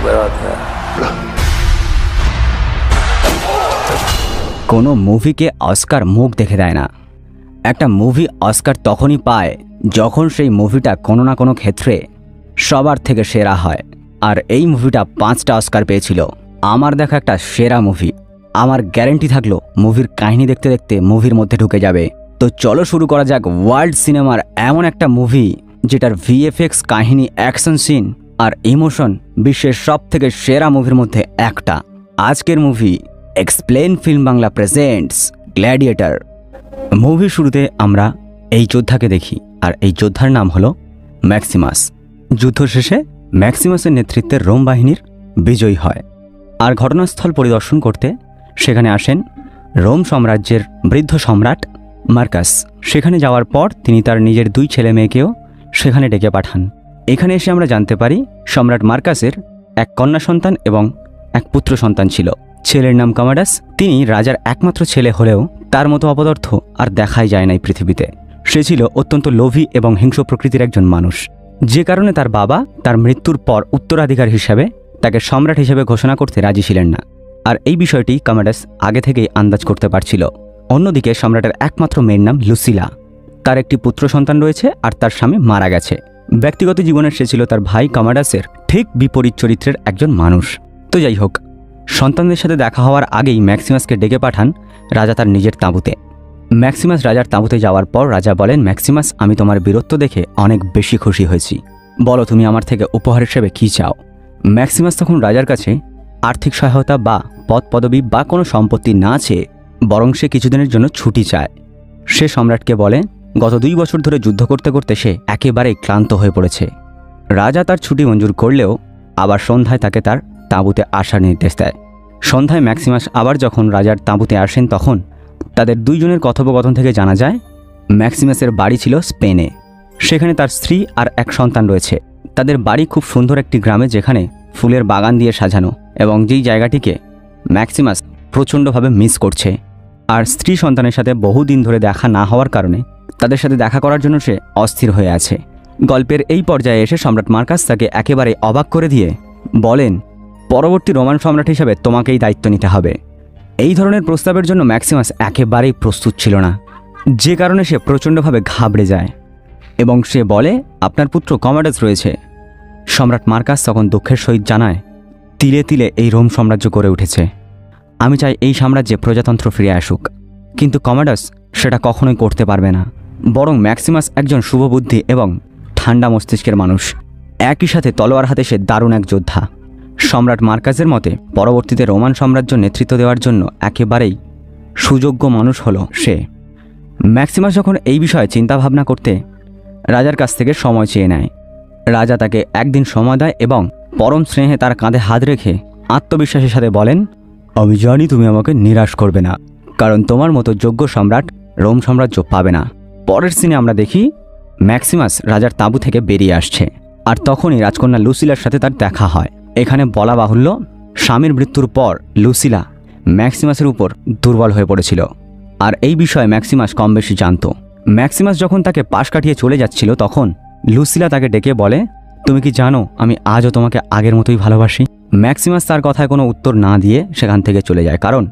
बरात है। কোনো মুভিকে অস্কার মুখ দেখে দেয় না। একটা মুভি অস্কার তখনই পায় যখন সেই মুভিটা কোনো না কোনো ক্ষেত্রে সবার থেকে সেরা হয়। আর এই মুভিটা 5টা অস্কার পেয়েছিল। আমার দেখা একটা সেরা মুভি। আমার গ্যারেন্টি থাকলো মুভির কাহিনী দেখতে দেখতে মুভির মধ্যে ঢুকে যাবে। তো চলো শুরু করা যাক ওয়ার্ল্ড সিনেমার এমন একটা মুভি যেটার ভিএফএক্স, কাহিনী, অ্যাকশন সিন আর ইমোশন বিশ্বের সব থেকে সেরা মুভির মধ্যে একটা। আজকের movie explain film Bangla presents gladiator. Movie শুরুতে আমরা এই যোদ্ধাকে দেখি, আর এই যোদ্ধার নাম হলো ম্যাক্সিমাস। যুদ্ধ শেষে ম্যাক্সিমাসের নেতৃত্বে রোম বাহিনীর বিজয়ী হয়। আর ঘটনাস্থল পরিদর্শন করতে সেখানে আসেন রোম সাম্রাজ্যের বৃদ্ধ সম্রাট মার্কাস। সেখানে যাওয়ার পর তিনি তার নিজের 2 ছেলে মেয়েকেও সেখানে ডেকে পাঠান। এখানে এসে আমরা জানতে পারি সম্রাট মার্কাসের এক কন্যা সন্তান এবং এক পুত্র সন্তান ছিল। ছেলের নাম কমাডাস। তিনি রাজার একমাত্র ছেলে হলেও তার মতো অপদার্থ আর দেখাই যায় না এই পৃথিবীতে। সে ছিল অত্যন্ত লোভী এবং হিংস্র প্রকৃতির একজন মানুষ, যে কারণে তার বাবা তার মৃত্যুর পর উত্তরাধিকার হিসাবে তাকে সম্রাট হিসেবে ঘোষণা করতে রাজি ছিলেন না। আর এই বিষয়টি কমাডাস আগে থেকেই আন্দাজ করতে পারছিল। অন্যদিকে সম্রাটের একমাত্র মেয়ের নাম লুসিলা। তার একটি পুত্র সন্তান রয়েছে আর তার স্বামী মারা গেছে। ব্যক্তিগত জীবনে সে ছিল তার ভাই কমাডাসের ঠিক বিপরীত চরিত্রের একজন মানুষ। তো যাই হোক, সন্তানদের সাথে দেখা হওয়ার আগেই ম্যাক্সিমাসকে ডেকে পাঠান রাজা তার নিজের তাঁবুতে। ম্যাক্সিমাস রাজার তাঁবুতে যাওয়ার পর রাজা বলেন, ম্যাক্সিমাস, আমি তোমার বীরত্ব দেখে অনেক বেশি খুশি হয়েছি। বলো তুমি আমার থেকে উপহার হিসেবে কী চাও? ম্যাক্সিমাস তখন রাজার কাছে আর্থিক সহায়তা বা পদ পদবি বা কোনো সম্পত্তি না চেয়ে বরং সে কিছুদিনের জন্য ছুটি চায়। সে সম্রাটকে বলে গত 2 বছর ধরে যুদ্ধ করতে করতে সে একেবারেই ক্লান্ত হয়ে পড়েছে। রাজা তার ছুটি মঞ্জুর করলেও আবার সন্ধ্যায় তাকে তার তাঁবুতে আসার নির্দেশ দেয়। সন্ধ্যায় ম্যাক্সিমাস আবার যখন রাজার তাঁবুতে আসেন তখন তাদের 2 জনের কথোপকথন থেকে জানা যায় ম্যাক্সিমাসের বাড়ি ছিল স্পেনে। সেখানে তার স্ত্রী আর এক সন্তান রয়েছে। তাদের বাড়ি খুব সুন্দর একটি গ্রামে, যেখানে ফুলের বাগান দিয়ে সাজানো, এবং যেই জায়গাটিকে ম্যাক্সিমাস প্রচণ্ডভাবে মিস করছে। আর স্ত্রী সন্তানের সাথে বহুদিন ধরে দেখা না হওয়ার কারণে তাদের সাথে দেখা করার জন্য সে অস্থির হয়ে আছে। গল্পের এই পর্যায়ে এসে সম্রাট মার্কাস তাকে একেবারে অবাক করে দিয়ে বলেন, পরবর্তী রোমান সম্রাট হিসেবে তোমাকেই দায়িত্ব নিতে হবে। এই ধরনের প্রস্তাবের জন্য ম্যাক্সিমাস একেবারেই প্রস্তুত ছিল না, যে কারণে সে প্রচণ্ডভাবে ঘাবড়ে যায় এবং সে বলে, আপনার পুত্র কমাডাস রয়েছে। সম্রাট মার্কাস তখন দুঃখের সহিত জানায়, তিলে তিলে এই রোম সাম্রাজ্য গড়ে উঠেছে। আমি চাই এই সাম্রাজ্যে প্রজাতন্ত্র ফিরে আসুক, কিন্তু কমাডাস সেটা কখনোই করতে পারবে না। বরং ম্যাক্সিমাস একজন শুভবুদ্ধি এবং ঠান্ডা মস্তিষ্কের মানুষ। একই সাথে তলোয়ার হাতে সে দারুণ এক যোদ্ধা। সম্রাট মার্কাসের মতে পরবর্তীতে রোমান সাম্রাজ্য নেতৃত্ব দেওয়ার জন্য একেবারেই সুযোগ্য মানুষ হলো সে। ম্যাক্সিমাস যখন এই বিষয়ে চিন্তাভাবনা করতে রাজার কাছ থেকে সময় চেয়ে নেয়, রাজা তাকে একদিন সময় দেয় এবং পরম স্নেহে তার কাঁধে হাত রেখে আত্মবিশ্বাসের সাথে বলেন, আমি জানি তুমি আমাকে নিরাশ করবে না, কারণ তোমার মতো যোগ্য সম্রাট রোম সাম্রাজ্য পাবে না। পরের সিনে আমরা দেখি ম্যাক্সিমাস রাজার তাঁবু থেকে বেরিয়ে আসছে, আর তখনই রাজকন্যা লুসিলার সাথে তার দেখা হয়। এখানে বলা বাহুল্য, স্বামীর মৃত্যুর পর লুসিলা ম্যাক্সিমাসের উপর দুর্বল হয়ে পড়েছিল, আর এই বিষয়ে ম্যাক্সিমাস কম বেশি জানত। ম্যাক্সিমাস যখন তাকে পাশ কাটিয়ে চলে যাচ্ছিল তখন লুসিলা তাকে ডেকে বলে, তুমি কি জানো আমি আজও তোমাকে আগের মতোই ভালোবাসি? ম্যাক্সিমাস তার কথায় কোনো উত্তর না দিয়ে সেখান থেকে চলে যায়, কারণ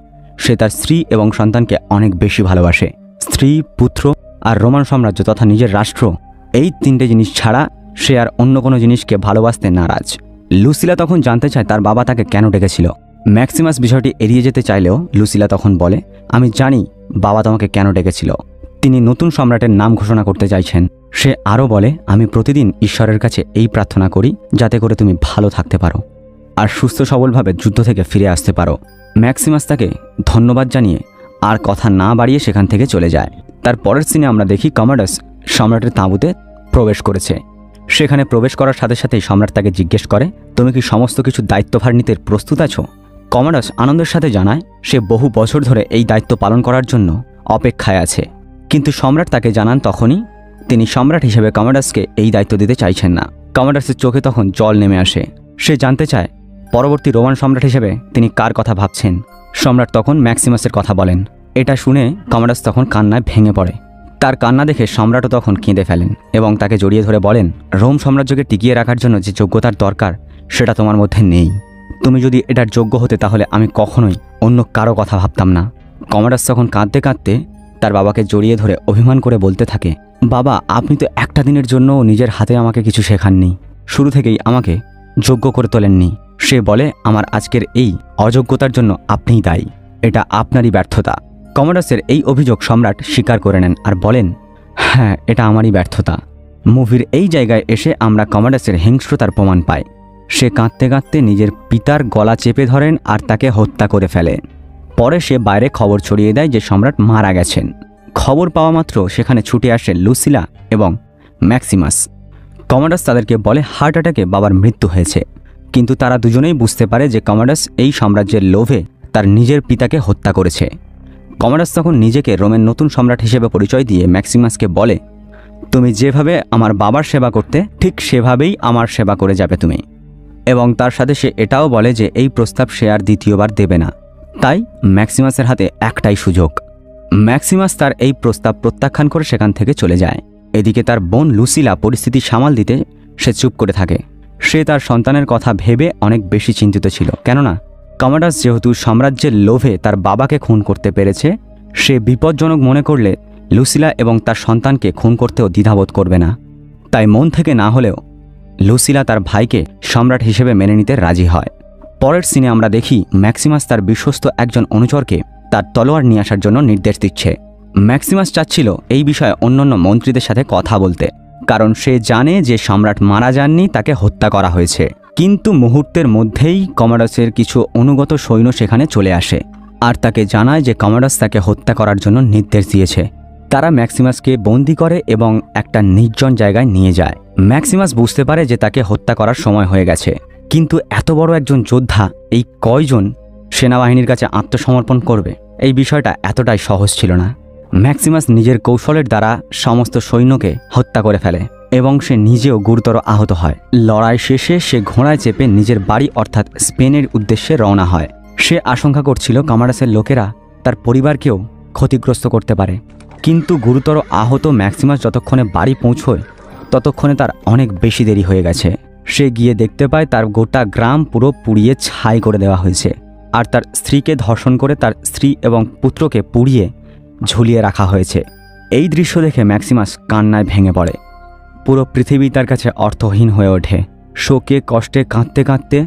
সে তার স্ত্রী এবং সন্তানকে অনেক বেশি ভালোবাসে। স্ত্রী, পুত্র আর রোমান সাম্রাজ্য তথা নিজের রাষ্ট্র, এই 3টে জিনিস ছাড়া সে আর অন্য কোনো জিনিসকে ভালোবাসতে নারাজ। লুসিলা তখন জানতে চায় তার বাবা তাকে কেন ডেকেছিল। ম্যাক্সিমাস বিষয়টি এড়িয়ে যেতে চাইলেও লুসিলা তখন বলে, আমি জানি বাবা তোমাকে কেন ডেকেছিল। তিনি নতুন সম্রাটের নাম ঘোষণা করতে চাইছেন। সে আরও বলে, আমি প্রতিদিন ঈশ্বরের কাছে এই প্রার্থনা করি যাতে করে তুমি ভালো থাকতে পারো আর সুস্থ সবলভাবে যুদ্ধ থেকে ফিরে আসতে পারো। ম্যাক্সিমাস তাকে ধন্যবাদ জানিয়ে আর কথা না বাড়িয়ে সেখান থেকে চলে যায়। তার পরের সিনে আমরা দেখি কমাডাস সম্রাটের তাঁবুতে প্রবেশ করেছে। সেখানে প্রবেশ করার সাথে সাথেই সম্রাট তাকে জিজ্ঞেস করে, তুমি কি সমস্ত কিছু দায়িত্বভার নিতে প্রস্তুত আছো? কমাডাস আনন্দের সাথে জানায় সে বহু বছর ধরে এই দায়িত্ব পালন করার জন্য অপেক্ষায় আছে, কিন্তু সম্রাট তাকে জানান তখনই তিনি সম্রাট হিসেবে কমাডাসকে এই দায়িত্ব দিতে চাইছেন না। কমাডাসের চোখে তখন জল নেমে আসে। সে জানতে চায় পরবর্তী রোমান সম্রাট হিসেবে তিনি কার কথা ভাবছেন। সম্রাট তখন ম্যাক্সিমাসের কথা বলেন। এটা শুনে কমাডাস তখন কান্নায় ভেঙে পড়ে। তার কান্না দেখে সম্রাটও তখন কেঁদে ফেলেন এবং তাকে জড়িয়ে ধরে বলেন, রোম সাম্রাজ্যকে টিকিয়ে রাখার জন্য যে যোগ্যতার দরকার সেটা তোমার মধ্যে নেই। তুমি যদি এটার যোগ্য হতে তাহলে আমি কখনোই অন্য কারো কথা ভাবতাম না। কমাডাস তখন কাঁদতে কাঁদতে তার বাবাকে জড়িয়ে ধরে অভিমান করে বলতে থাকে, বাবা, আপনি তো একটা দিনের জন্য নিজের হাতে আমাকে কিছু শেখাননি, শুরু থেকেই আমাকে যোগ্য করে তোলেননি। সে বলে, আমার আজকের এই অযোগ্যতার জন্য আপনিই দায়ী, এটা আপনারই ব্যর্থতা। কমাডাসের এই অভিযোগ সম্রাট স্বীকার করে নেন আর বলেন, হ্যাঁ, এটা আমারই ব্যর্থতা। মুভির এই জায়গায় এসে আমরা কমাডাসের হিংস্রতার প্রমাণ পাই। সে কাঁদতে কাঁদতে নিজের পিতার গলা চেপে ধরেন আর তাকে হত্যা করে ফেলে। পরে সে বাইরে খবর ছড়িয়ে দেয় যে সম্রাট মারা গেছেন। খবর পাওয়া মাত্র সেখানে ছুটে আসে লুসিলা এবং ম্যাক্সিমাস। কমাডাস তাদেরকে বলে হার্ট অ্যাটাকে বাবার মৃত্যু হয়েছে, কিন্তু তারা দুজনেই বুঝতে পারে যে কমাডাস এই সাম্রাজ্যের লোভে তার নিজের পিতাকে হত্যা করেছে। কমাডাস তখন নিজেকে রোমের নতুন সম্রাট হিসেবে পরিচয় দিয়ে ম্যাক্সিমাসকে বলে, তুমি যেভাবে আমার বাবার সেবা করতে ঠিক সেভাবেই আমার সেবা করে যাবে তুমি। এবং তার সাথে সে এটাও বলে যে এই প্রস্তাব সে আর দ্বিতীয়বার দেবে না। তাই ম্যাক্সিমাসের হাতে একটাই সুযোগ। ম্যাক্সিমাস তার এই প্রস্তাব প্রত্যাখ্যান করে সেখান থেকে চলে যায়। এদিকে তার বোন লুসিলা পরিস্থিতি সামাল দিতে সে চুপ করে থাকে। সে তার সন্তানের কথা ভেবে অনেক বেশি চিন্তিত ছিল, কেননা কমাডাস যেহেতু সাম্রাজ্যের লোভে তার বাবাকে খুন করতে পেরেছে, সে বিপজ্জনক মনে করলে লুসিলা এবং তার সন্তানকে খুন করতেও দ্বিধাবোধ করবে না। তাই মন থেকে না হলেও লুসিলা তার ভাইকে সম্রাট হিসেবে মেনে নিতে রাজি হয়। পরের সিনে আমরা দেখি ম্যাক্সিমাস তার বিশ্বস্ত একজন অনুচরকে তার তলোয়ার নিয়ে আসার জন্য নির্দেশ দিচ্ছে। ম্যাক্সিমাস চাচ্ছিল এই বিষয়ে অন্যান্য মন্ত্রীদের সাথে কথা বলতে, কারণ সে জানে যে সম্রাট মারা যাননি, তাকে হত্যা করা হয়েছে। কিন্তু মুহূর্তের মধ্যেই কমাডাসের কিছু অনুগত সৈন্য সেখানে চলে আসে আর তাকে জানায় যে কমাডাস তাকে হত্যা করার জন্য নির্দেশ দিয়েছে। তারা ম্যাক্সিমাসকে বন্দি করে এবং একটা নির্জন জায়গায় নিয়ে যায়। ম্যাক্সিমাস বুঝতে পারে যে তাকে হত্যা করার সময় হয়ে গেছে, কিন্তু এত বড় একজন যোদ্ধা এই কয়জন সেনাবাহিনীর কাছে আত্মসমর্পণ করবে, এই বিষয়টা এতটাই সহজ ছিল না। ম্যাক্সিমাস নিজের কৌশলের দ্বারা সমস্ত সৈন্যকে হত্যা করে ফেলে এবং সে নিজেও গুরুতর আহত হয়। লড়াই শেষে সে ঘোড়ায় চেপে নিজের বাড়ি অর্থাৎ স্পেনের উদ্দেশ্যে রওনা হয়। সে আশঙ্কা করছিল কমাডাসের লোকেরা তার পরিবারকেও ক্ষতিগ্রস্ত করতে পারে, কিন্তু গুরুতর আহত ম্যাক্সিমাস যতক্ষণে বাড়ি পৌঁছয় ততক্ষণে তার অনেক বেশি দেরি হয়ে গেছে। সে গিয়ে দেখতে পায় তার গোটা গ্রাম পুরো পুড়িয়ে ছাই করে দেওয়া হয়েছে আর তার স্ত্রীকে ধর্ষণ করে তার স্ত্রী এবং পুত্রকে পুড়িয়ে ঝুলিয়ে রাখা হয়েছে। এই দৃশ্য দেখে ম্যাক্সিমাস কান্নায় ভেঙে পড়ে। পুরো পৃথিবী তার কাছে অর্থহীন হয়ে ওঠে। শোকে কষ্টে কাঁদতে কাঁদতে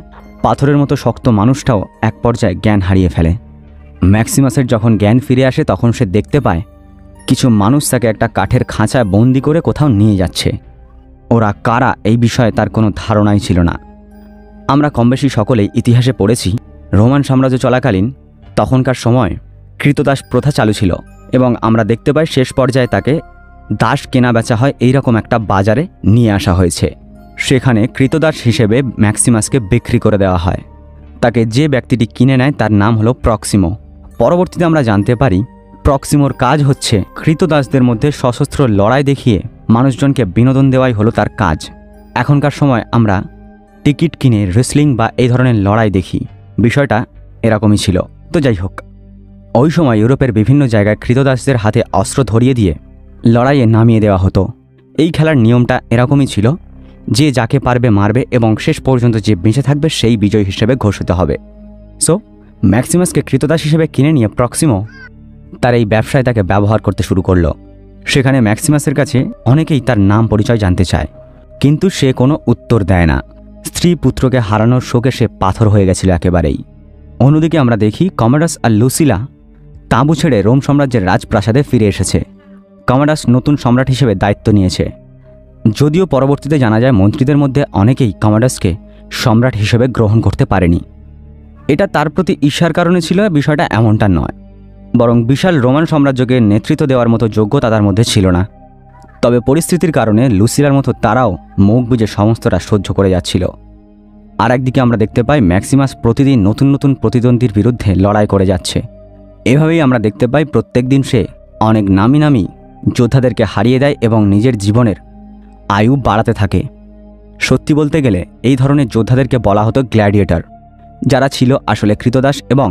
পাথরের মতো শক্ত মানুষটাও এক পর্যায়ে জ্ঞান হারিয়ে ফেলে। ম্যাক্সিমাসের যখন জ্ঞান ফিরে আসে তখন সে দেখতে পায় কিছু মানুষ তাকে একটা কাঠের খাঁচায় বন্দি করে কোথাও নিয়ে যাচ্ছে। ওরা কারা এই বিষয়ে তার কোনো ধারণাই ছিল না। আমরা কমবেশি সকলেই ইতিহাসে পড়েছি, রোমান সাম্রাজ্য চলাকালীন তখনকার সময় কৃতদাস প্রথা চালু ছিল এবং আমরা দেখতে পাই শেষ পর্যায়ে তাকে দাস কেনা বেচা হয় এইরকম একটা বাজারে নিয়ে আসা হয়েছে। সেখানে কৃতদাস হিসেবে ম্যাক্সিমাসকে বিক্রি করে দেওয়া হয়। তাকে যে ব্যক্তিটি কিনে নেয় তার নাম হলো প্রক্সিমো। পরবর্তীতে আমরা জানতে পারি প্রক্সিমোর কাজ হচ্ছে কৃতদাসদের মধ্যে সশস্ত্র লড়াই দেখিয়ে মানুষজনকে বিনোদন দেওয়াই হলো তার কাজ। এখনকার সময় আমরা টিকিট কিনে রেসলিং বা এই ধরনের লড়াই দেখি, বিষয়টা এরকমই ছিল। তো যাই হোক, ওই সময় ইউরোপের বিভিন্ন জায়গায় কৃতদাসদের হাতে অস্ত্র ধরিয়ে দিয়ে লড়াইয়ে নামিয়ে দেওয়া হতো। এই খেলার নিয়মটা এরকমই ছিল, যে যাকে পারবে মারবে এবং শেষ পর্যন্ত যে বেঁচে থাকবে সেই বিজয়ী হিসেবে ঘোষিত হবে। সো ম্যাক্সিমাসকে কৃতদাস হিসেবে কিনে নিয়ে প্রক্সিমো তার এই ব্যবসায় তাকে ব্যবহার করতে শুরু করলো। সেখানে ম্যাক্সিমাসের কাছে অনেকেই তার নাম পরিচয় জানতে চায়, কিন্তু সে কোনো উত্তর দেয় না। স্ত্রী পুত্রকে হারানোর শোকে সে পাথর হয়ে গেছিল একেবারেই। অন্যদিকে আমরা দেখি কমাডাস আর লুসিলা তাঁবু ছেড়ে রোম সাম্রাজ্যের রাজপ্রাসাদে ফিরে এসেছে। কমাডাস নতুন সম্রাট হিসেবে দায়িত্ব নিয়েছে, যদিও পরবর্তীতে জানা যায় মন্ত্রীদের মধ্যে অনেকেই কমাডাসকে সম্রাট হিসেবে গ্রহণ করতে পারেনি। এটা তার প্রতি ঈর্ষার কারণে ছিল, বিষয়টা এমনটা নয়, বরং বিশাল রোমান সাম্রাজ্যকে নেতৃত্ব দেওয়ার মতো যোগ্যতা তার মধ্যে ছিল না। তবে পরিস্থিতির কারণে লুসিলার মতো তারাও মুখ বুজে সমস্তটা সহ্য করে যাচ্ছিল। আর একদিকে আমরা দেখতে পাই ম্যাক্সিমাস প্রতিদিন নতুন নতুন প্রতিদ্বন্দ্বীর বিরুদ্ধে লড়াই করে যাচ্ছে। এভাবেই আমরা দেখতে পাই প্রত্যেক দিন সে অনেক নামি নামি যোদ্ধাদেরকে হারিয়ে দেয় এবং নিজের জীবনের আয়ু বাড়াতে থাকে। সত্যি বলতে গেলে এই ধরনের যোদ্ধাদেরকে বলা হতো গ্ল্যাডিয়েটর, যারা ছিল আসলে কৃতদাস এবং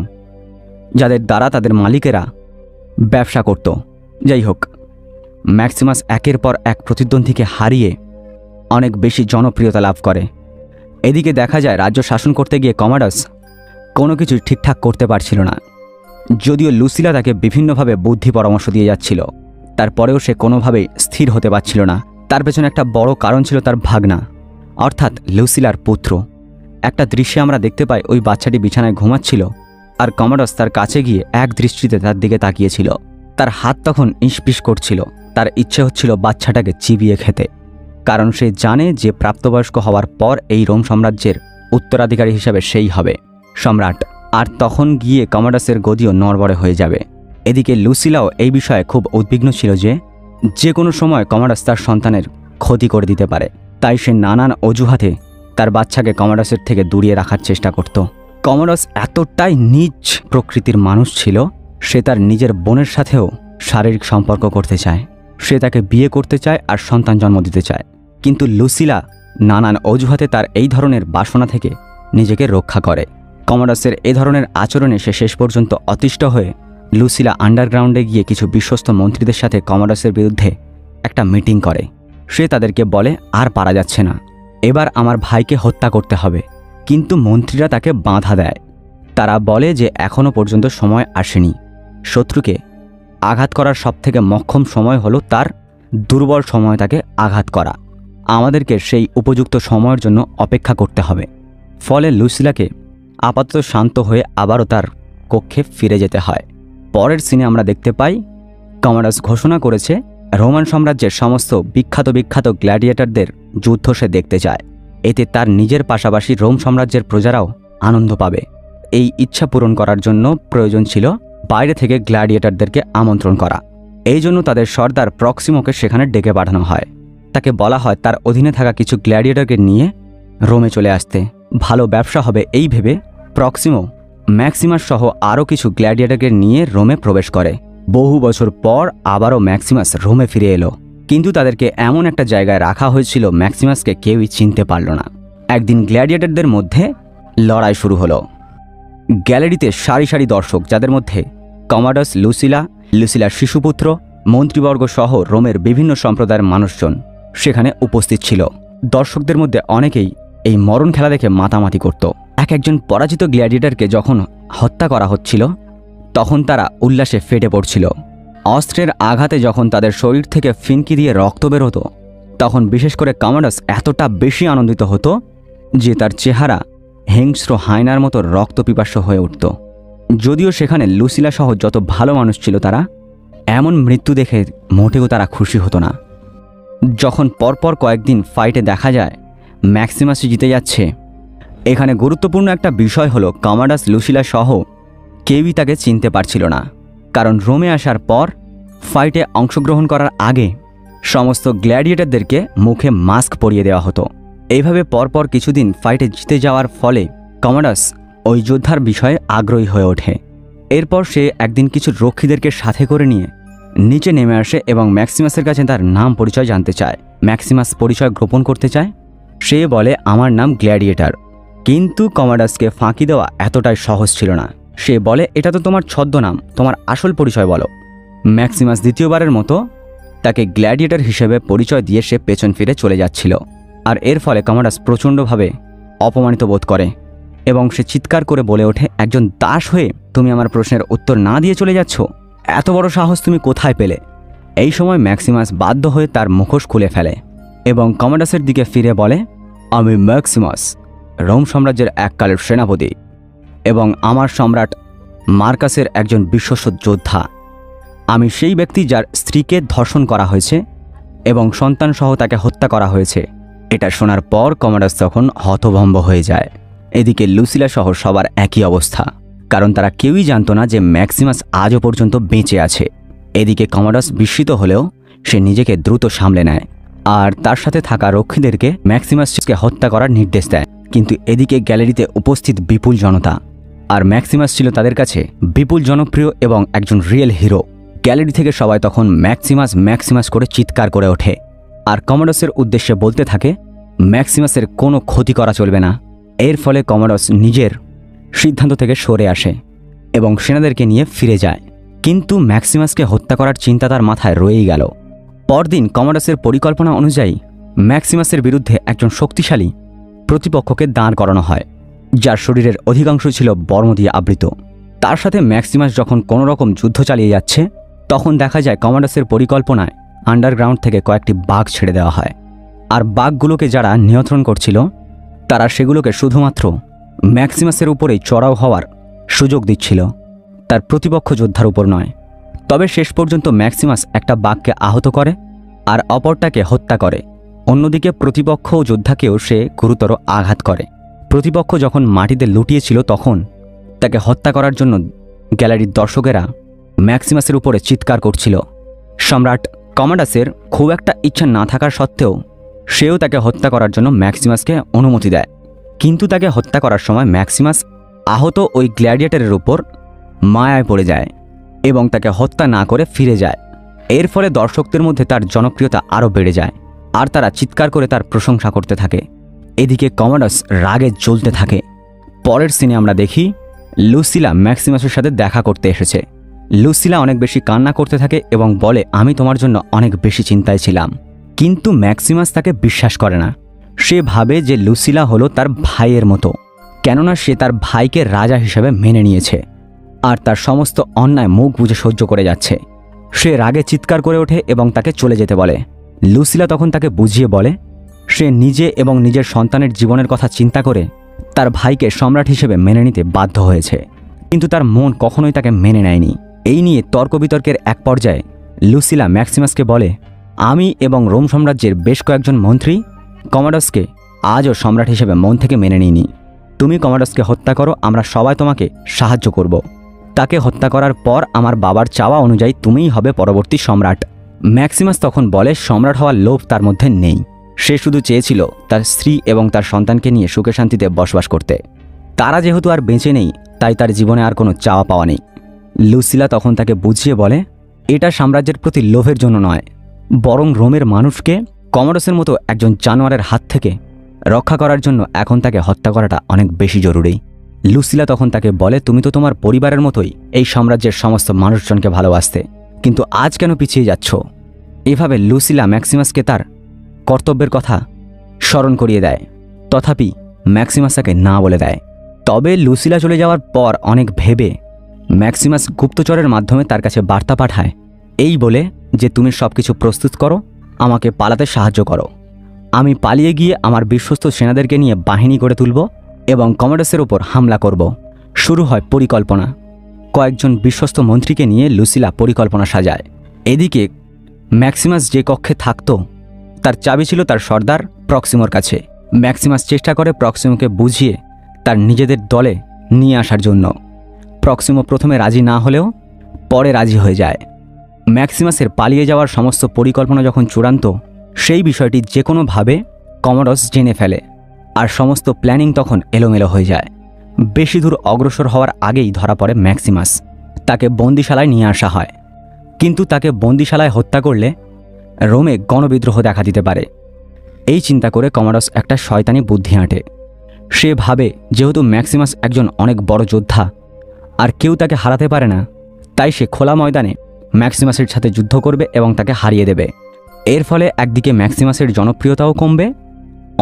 যাদের দ্বারা তাদের মালিকেরা ব্যবসা করত। যাই হোক, ম্যাক্সিমাস একের পর এক প্রতিদ্বন্দ্বীকে হারিয়ে অনেক বেশি জনপ্রিয়তা লাভ করে। এদিকে দেখা যায় রাজ্য শাসন করতে গিয়ে কমাডাস কোনো কিছু ঠিকঠাক করতে পারছিল না। যদিও লুসিলা তাকে বিভিন্নভাবে বুদ্ধি পরামর্শ দিয়ে যাচ্ছিল, তারপরেও সে কোনোভাবেই স্থির হতে পারছিল না। তার পেছনে একটা বড় কারণ ছিল তার ভাগনা, অর্থাৎ লুসিলার পুত্র। একটা দৃশ্যে আমরা দেখতে পাই ওই বাচ্চাটি বিছানায় ঘুমাচ্ছিল, আর কমাডাস তার কাছে গিয়ে এক দৃষ্টিতে তার দিকে তাকিয়েছিল। তার হাত তখন ইস্পিস করছিল। তার ইচ্ছে হচ্ছিল বাচ্চাটাকে চিবিয়ে খেতে, কারণ সে জানে যে প্রাপ্তবয়স্ক হওয়ার পর এই রোম সাম্রাজ্যের উত্তরাধিকারী হিসাবে সেই হবে সম্রাট, আর তখন গিয়ে কমাডাসের গদিও নড়বড়ে হয়ে যাবে। এদিকে লুসিলাও এই বিষয়ে খুব উদ্বিগ্ন ছিল যে কোনো সময় কমাডাস তার সন্তানের ক্ষতি করে দিতে পারে। তাই সে নানান অজুহাতে তার বাচ্চাকে কমাডাসের থেকে দূরিয়ে রাখার চেষ্টা করত। কমাডাস এতটাই নীচ প্রকৃতির মানুষ ছিল, সে তার নিজের বোনের সাথেও শারীরিক সম্পর্ক করতে চায়। সে তাকে বিয়ে করতে চায় আর সন্তান জন্ম দিতে চায়, কিন্তু লুসিলা নানান অজুহাতে তার এই ধরনের বাসনা থেকে নিজেকে রক্ষা করে। কমাডাসের এ ধরনের আচরণে সে শেষ পর্যন্ত অতিষ্ঠ হয়ে লুসিলা আন্ডারগ্রাউন্ডে গিয়ে কিছু বিশ্বস্ত মন্ত্রীদের সাথে কমাডাসের বিরুদ্ধে একটা মিটিং করে। সে তাদেরকে বলে, আর পারা যাচ্ছে না, এবার আমার ভাইকে হত্যা করতে হবে। কিন্তু মন্ত্রীরা তাকে বাধা দেয়। তারা বলে যে এখনও পর্যন্ত সময় আসেনি। শত্রুকে আঘাত করার সবথেকে মক্ষম সময় হলো তার দুর্বল সময় তাকে আঘাত করা। আমাদেরকে সেই উপযুক্ত সময়ের জন্য অপেক্ষা করতে হবে। ফলে লুসিলাকে আপাতত শান্ত হয়ে আবারও তার কক্ষে ফিরে যেতে হয়। পরের সিনে আমরা দেখতে পাই কমাডাস ঘোষণা করেছে রোমান সাম্রাজ্যের সমস্ত বিখ্যাত গ্ল্যাডিয়েটরদের যুদ্ধ সে দেখতে চায়। এতে তার নিজের পাশাপাশি রোম সাম্রাজ্যের প্রজারাও আনন্দ পাবে। এই ইচ্ছা পূরণ করার জন্য প্রয়োজন ছিল বাইরে থেকে গ্ল্যাডিয়েটরদেরকে আমন্ত্রণ করা। এই জন্য তাদের সর্দার প্রক্সিমোকে সেখানে ডেকে পাঠানো হয়। তাকে বলা হয় তার অধীনে থাকা কিছু গ্ল্যাডিয়েটরকে নিয়ে রোমে চলে আসতে। ভালো ব্যবসা হবে এই ভেবে প্রক্সিমো ম্যাক্সিমাস সহ আরও কিছু গ্ল্যাডিয়েটরকে নিয়ে রোমে প্রবেশ করে। বহু বছর পর আবারও ম্যাক্সিমাস রোমে ফিরে এলো, কিন্তু তাদেরকে এমন একটা জায়গায় রাখা হয়েছিল ম্যাক্সিমাসকে কেউই চিনতে পারল না। একদিন গ্ল্যাডিয়েটরদের মধ্যে লড়াই শুরু হলো। গ্যালারিতে সারি সারি দর্শক, যাদের মধ্যে কমাডাস, লুসিলার শিশুপুত্র, মন্ত্রীবর্গ সহ রোমের বিভিন্ন সম্প্রদায়ের মানুষজন সেখানে উপস্থিত ছিল। দর্শকদের মধ্যে অনেকেই এই মরণ খেলা দেখে মাতামাতি করত। একজন পরাজিত গ্ল্যাডিয়েটরকে যখন হত্যা করা হচ্ছিল তখন তারা উল্লাসে ফেটে পড়ছিল। অস্ত্রের আঘাতে যখন তাদের শরীর থেকে ফিনকি দিয়ে রক্ত বের হতো, তখন বিশেষ করে কমাডাস এতটা বেশি আনন্দিত হতো যে তার চেহারা হিংস্র হায়নার মতো রক্তপিপাস্য হয়ে উঠত। যদিও সেখানে লুসিলা সহ যত ভালো মানুষ ছিল, তারা এমন মৃত্যু দেখে মোটেও তারা খুশি হতো না। যখন পরপর কয়েকদিন ফাইটে দেখা যায় ম্যাক্সিমাসই জিতে যাচ্ছে, এখানে গুরুত্বপূর্ণ একটা বিষয় হলো কমাডাস, লুসিলা সহ কেউই তাকে চিনতে পারছিল না, কারণ রোমে আসার পর ফাইটে অংশগ্রহণ করার আগে সমস্ত গ্ল্যাডিয়েটরদেরকে মুখে মাস্ক পরিয়ে দেওয়া হতো। এইভাবে পরপর কিছুদিন ফাইটে জিতে যাওয়ার ফলে কমাডাস ওই যোদ্ধার বিষয়ে আগ্রহী হয়ে ওঠে। এরপর সে একদিন কিছু রক্ষীদেরকে সাথে করে নিয়ে নিচে নেমে আসে এবং ম্যাক্সিমাসের কাছে তার নাম পরিচয় জানতে চায়। ম্যাক্সিমাস পরিচয় গোপন করতে চায়। সে বলে, আমার নাম গ্ল্যাডিয়েটর। কিন্তু কমাডাসকে ফাঁকি দেওয়া এতটাই সহজ ছিল না। সে বলে, এটা তো তোমার ছদ্মনাম, তোমার আসল পরিচয় বলো। ম্যাক্সিমাস দ্বিতীয়বারের মতো তাকে গ্ল্যাডিয়েটর হিসেবে পরিচয় দিয়ে সে পেছন ফিরে চলে যাচ্ছিল। আর এর ফলে কমাডাস প্রচণ্ডভাবে অপমানিত বোধ করে এবং সে চিৎকার করে বলে ওঠে, একজন দাস হয়ে তুমি আমার প্রশ্নের উত্তর না দিয়ে চলে যাচ্ছ? এত বড় সাহস তুমি কোথায় পেলে? এই সময় ম্যাক্সিমাস বাধ্য হয়ে তার মুখোশ খুলে ফেলে এবং কমাডাসের দিকে ফিরে বলে, আমি ম্যাক্সিমাস, রোম সাম্রাজ্যের এককালের সেনাপতি এবং আমার সম্রাট মার্কাসের একজন বিশ্বস্ত যোদ্ধা। আমি সেই ব্যক্তি যার স্ত্রীকে ধর্ষণ করা হয়েছে এবং সন্তান সহ তাকে হত্যা করা হয়েছে। এটা শোনার পর কমাডাস তখন হতভম্ব হয়ে যায়। এদিকে লুসিলা সহ সবার একই অবস্থা, কারণ তারা কেউই জানতো না যে ম্যাক্সিমাস আজও পর্যন্ত বেঁচে আছে। এদিকে কমাডাস বিস্মিত হলেও সে নিজেকে দ্রুত সামলে নেয় আর তার সাথে থাকা রক্ষীদেরকে ম্যাক্সিমাসকে হত্যা করার নির্দেশ দেয়। কিন্তু এদিকে গ্যালারিতে উপস্থিত বিপুল জনতা, আর ম্যাক্সিমাস ছিল তাদের কাছে বিপুল জনপ্রিয় এবং একজন রিয়েল হিরো। গ্যালারি থেকে সবাই তখন ম্যাক্সিমাস ম্যাক্সিমাস করে চিৎকার করে ওঠে আর কমাডাসের উদ্দেশ্যে বলতে থাকে, ম্যাক্সিমাসের কোনো ক্ষতি করা চলবে না। এর ফলে কমাডাস নিজের সিদ্ধান্ত থেকে সরে আসে এবং সেনাদেরকে নিয়ে ফিরে যায়। কিন্তু ম্যাক্সিমাসকে হত্যা করার চিন্তা তার মাথায় রয়েই গেল। পরদিন কমাডাসের পরিকল্পনা অনুযায়ী ম্যাক্সিমাসের বিরুদ্ধে একজন শক্তিশালী প্রতিপক্ষকে দাঁড় করানো হয়, যার শরীরের অধিকাংশ ছিল বর্ম দিয়ে আবৃত। তার সাথে ম্যাক্সিমাস যখন কোনো রকম যুদ্ধ চালিয়ে যাচ্ছে, তখন দেখা যায় কমান্ডাসের পরিকল্পনায় আন্ডারগ্রাউন্ড থেকে কয়েকটি বাঘ ছেড়ে দেওয়া হয়। আর বাঘগুলোকে যারা নিয়ন্ত্রণ করছিল, তারা সেগুলোকে শুধুমাত্র ম্যাক্সিমাসের উপরেই চড়াও হওয়ার সুযোগ দিচ্ছিল, তার প্রতিপক্ষ যোদ্ধার উপর নয়। তবে শেষ পর্যন্ত ম্যাক্সিমাস একটা বাঘকে আহত করে আর অপরটাকে হত্যা করে। অন্যদিকে প্রতিপক্ষ যোদ্ধাকেও সে গুরুতর আঘাত করে। প্রতিপক্ষ যখন মাটিতে লুটিয়েছিল, তখন তাকে হত্যা করার জন্য গ্যালারির দর্শকেরা ম্যাক্সিমাসের উপরে চিৎকার করছিল। সম্রাট কমান্ডাসের খুব একটা ইচ্ছা না থাকার সত্ত্বেও সেও তাকে হত্যা করার জন্য ম্যাক্সিমাসকে অনুমতি দেয়। কিন্তু তাকে হত্যা করার সময় ম্যাক্সিমাস আহত ওই গ্ল্যাডিয়েটরের উপর মায়ায় পড়ে যায় এবং তাকে হত্যা না করে ফিরে যায়। এর ফলে দর্শকদের মধ্যে তার জনপ্রিয়তা আরও বেড়ে যায় আর তারা চিৎকার করে তার প্রশংসা করতে থাকে। এদিকে কমান্ডাস রাগে জ্বলতে থাকে। পরের সিনে আমরা দেখি লুসিলা ম্যাক্সিমাসের সাথে দেখা করতে এসেছে। লুসিলা অনেক বেশি কান্না করতে থাকে এবং বলে, আমি তোমার জন্য অনেক বেশি চিন্তায় ছিলাম। কিন্তু ম্যাক্সিমাস তাকে বিশ্বাস করে না। সে ভাবে যে লুসিলা হলো তার ভাইয়ের মতো, কেননা সে তার ভাইকে রাজা হিসেবে মেনে নিয়েছে আর তার সমস্ত অন্যায় মুখ বুজে সহ্য করে যাচ্ছে। সে রাগে চিৎকার করে ওঠে এবং তাকে চলে যেতে বলে। লুসিলা তখন তাকে বুঝিয়ে বলে সে নিজে এবং নিজের সন্তানের জীবনের কথা চিন্তা করে তার ভাইকে সম্রাট হিসেবে মেনে নিতে বাধ্য হয়েছে, কিন্তু তার মন কখনোই তাকে মেনে নেয়নি। এই নিয়ে তর্ক বিতর্কের এক পর্যায়ে লুসিলা ম্যাক্সিমাসকে বলে, আমি এবং রোম সাম্রাজ্যের বেশ কয়েকজন মন্ত্রী কমান্ডাসকে আজও সম্রাট হিসেবে মন থেকে মেনে নিইনি। তুমি কমান্ডাসকে হত্যা করো, আমরা সবাই তোমাকে সাহায্য করব। তাকে হত্যা করার পর আমার বাবার চাওয়া অনুযায়ী তুমিই হবে পরবর্তী সম্রাট। ম্যাক্সিমাস তখন বলে সম্রাট হওয়ার লোভ তার মধ্যে নেই, সে শুধু চেয়েছিল তার স্ত্রী এবং তার সন্তানকে নিয়ে সুখে শান্তিতে বসবাস করতে। তারা যেহেতু আর বেঁচে নেই, তাই তার জীবনে আর কোনো চাওয়া পাওয়া নেই। লুসিলা তখন তাকে বুঝিয়ে বলে এটা সাম্রাজ্যের প্রতি লোভের জন্য নয়, বরং রোমের মানুষকে কমোডোসের মতো একজন জানোয়ারের হাত থেকে রক্ষা করার জন্য এখন তাকে হত্যা করাটা অনেক বেশি জরুরি। লুসিলা তখন তাকে বলে, তুমি তো তোমার পরিবারের মতোই এই সাম্রাজ্যের সমস্ত মানুষজনকে ভালোবাসতে, কিন্তু আজ কেন পিছিয়ে যাচ্ছ? এভাবে লুসিলা ম্যাক্সিমাসকে তার কর্তব্যের কথা স্মরণ করিয়ে দেয়। তথাপি ম্যাক্সিমাস তাকে না বলে দেয়। তবে লুসিলা চলে যাওয়ার পর অনেক ভেবে ম্যাক্সিমাস গুপ্তচরের মাধ্যমে তার কাছে বার্তা পাঠায়, এই বলে যে তুমি সব কিছু প্রস্তুত করো, আমাকে পালাতে সাহায্য করো। আমি পালিয়ে গিয়ে আমার বিশ্বস্ত সেনাদেরকে নিয়ে বাহিনী করে তুলব এবং কমোডোসের উপর হামলা করব। শুরু হয় পরিকল্পনা। কয়েকজন বিশ্বস্ত মন্ত্রীকে নিয়ে লুসিলা পরিকল্পনা সাজায়। এদিকে ম্যাক্সিমাস যে কক্ষে থাকত তার চাবি ছিল তার সর্দার প্রক্সিমোর কাছে। ম্যাক্সিমাস চেষ্টা করে প্রক্সিমোকে বুঝিয়ে তার নিজেদের দলে নিয়ে আসার জন্য। প্রক্সিমো প্রথমে রাজি না হলেও পরে রাজি হয়ে যায়। ম্যাক্সিমাসের পালিয়ে যাওয়ার সমস্ত পরিকল্পনা যখন চূড়ান্ত, সেই বিষয়টি যে কোনোভাবে কমোডোস জেনে ফেলে আর সমস্ত প্ল্যানিং তখন এলোমেলো হয়ে যায়। বেশি দূর অগ্রসর হওয়ার আগেই ধরা পড়ে ম্যাক্সিমাস। তাকে বন্দিশালায় নিয়ে আসা হয়, কিন্তু তাকে বন্দিশালায় হত্যা করলে রোমে গণবিদ্রোহ দেখা দিতে পারে। এই চিন্তা করে কমোডোস একটা শয়তানি বুদ্ধি আঁটে। সে ভাবে যেহেতু ম্যাক্সিমাস একজন অনেক বড় যোদ্ধা আর কেউ তাকে হারাতে পারে না, তাই সে খোলা ময়দানে ম্যাক্সিমাসের সাথে যুদ্ধ করবে এবং তাকে হারিয়ে দেবে। এর ফলে একদিকে ম্যাক্সিমাসের জনপ্রিয়তাও কমবে,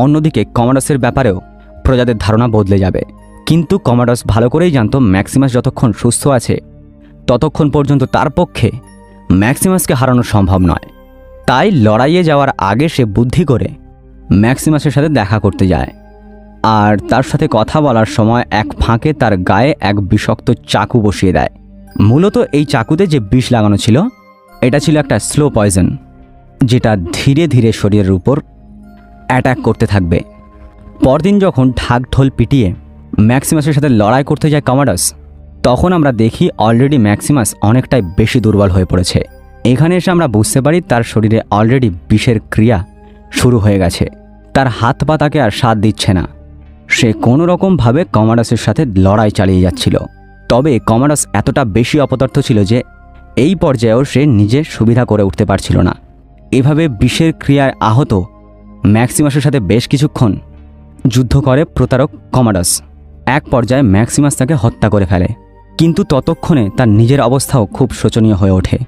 অন্যদিকে কমোডোসের ব্যাপারেও প্রজাদের ধারণা বদলে যাবে। কিন্তু কমোডোস ভালো করেই জানত ম্যাক্সিমাস যতক্ষণ সুস্থ আছে ততক্ষণ পর্যন্ত তার পক্ষে ম্যাক্সিমাসকে হারানো সম্ভব নয়। তাই লড়াইয়ে যাওয়ার আগে সে বুদ্ধি করে ম্যাক্সিমাসের সাথে দেখা করতে যায় আর তার সাথে কথা বলার সময় এক ফাঁকে তার গায়ে এক বিষাক্ত চাকু বসিয়ে দেয়। মূলত এই চাকুতে যে বিষ লাগানো ছিল এটা ছিল একটা স্লো পয়জন, যেটা ধীরে ধীরে শরীরের উপর অ্যাটাক করতে থাকবে। পরদিন যখন ঢাক ঢোল পিটিয়ে ম্যাক্সিমাসের সাথে লড়াই করতে যায় কমোডোস, তখন আমরা দেখি অলরেডি ম্যাক্সিমাস অনেকটাই বেশি দুর্বল হয়ে পড়েছে। এখানে এসে আমরা বুঝতে পারি তার শরীরে অলরেডি বিষের ক্রিয়া শুরু হয়ে গেছে। তার হাত পা তাকে আর সাথ দিচ্ছে না। সে কোনো রকমভাবে কমোডোসের সাথে লড়াই চালিয়ে যাচ্ছিল। তবে কমোডোস এতটা বেশি অপদার্থ ছিল যে এই পর্যায়েও সে নিজের সুবিধা করে উঠতে পারছিল না। এভাবে বিষের ক্রিয়ায় আহত ম্যাক্সিমাসের সাথে বেশ কিছুক্ষণ যুদ্ধ করে প্রতারক কমোডোস। এক পর্যায়ে ম্যাক্সিমাস তাকে হত্যা করে ফেলে, কিন্তু ততক্ষণে তার নিজের অবস্থাও খুব শোচনীয় হয়ে ওঠে।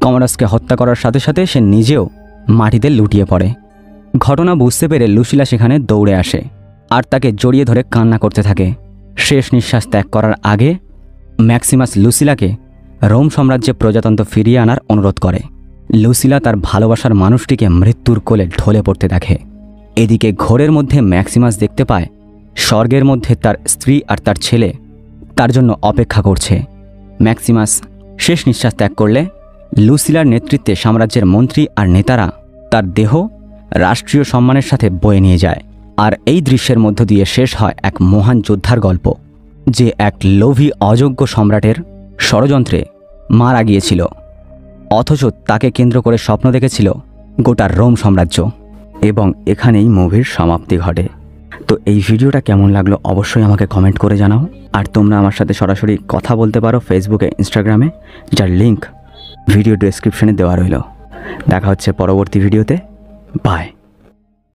কমোডোসকে হত্যা করার সাথে সাথে সে নিজেও মাটিতে লুটিয়ে পড়ে। ঘটনা বুঝতে পেরে লুসিলা সেখানে দৌড়ে আসে আর তাকে জড়িয়ে ধরে কান্না করতে থাকে। শেষ নিঃশ্বাস ত্যাগ করার আগে ম্যাক্সিমাস লুসিলাকে রোম সাম্রাজ্যে প্রজাতন্ত্র ফিরিয়ে আনার অনুরোধ করে। লুসিলা তার ভালোবাসার মানুষটিকে মৃত্যুর কোলে ঢলে পড়তে দেখে। এদিকে ঘোরের মধ্যে ম্যাক্সিমাস দেখতে পায় স্বর্গের মধ্যে তার স্ত্রী আর তার ছেলে তার জন্য অপেক্ষা করছে। ম্যাক্সিমাস শেষ নিঃশ্বাস ত্যাগ করলে লুসিলার নেতৃত্বে সাম্রাজ্যের মন্ত্রী আর নেতারা তার দেহ রাষ্ট্রীয় সম্মানের সাথে বয়ে নিয়ে যায়। আর এই দৃশ্যের মধ্য দিয়ে শেষ হয় এক মহান যোদ্ধার গল্প, যে এক লোভী অযোগ্য সম্রাটের ষড়যন্ত্রে মারা গিয়েছিল, অথচ তাকে কেন্দ্র করে স্বপ্ন দেখেছিল গোটা রোম সাম্রাজ্য। এবং এখানেই মুভির সমাপ্তি ঘটে। তো এই ভিডিওটা কেমন লাগলো অবশ্যই আমাকে কমেন্ট করে জানাও। আর তোমরা আমার সাথে সরাসরি কথা বলতে পারো ফেসবুকে, ইনস্টাগ্রামে, যার লিঙ্ক ভিডিও ডেসক্রিপশনে দেওয়া রইল। দেখা হচ্ছে পরবর্তী ভিডিওতে। বাই।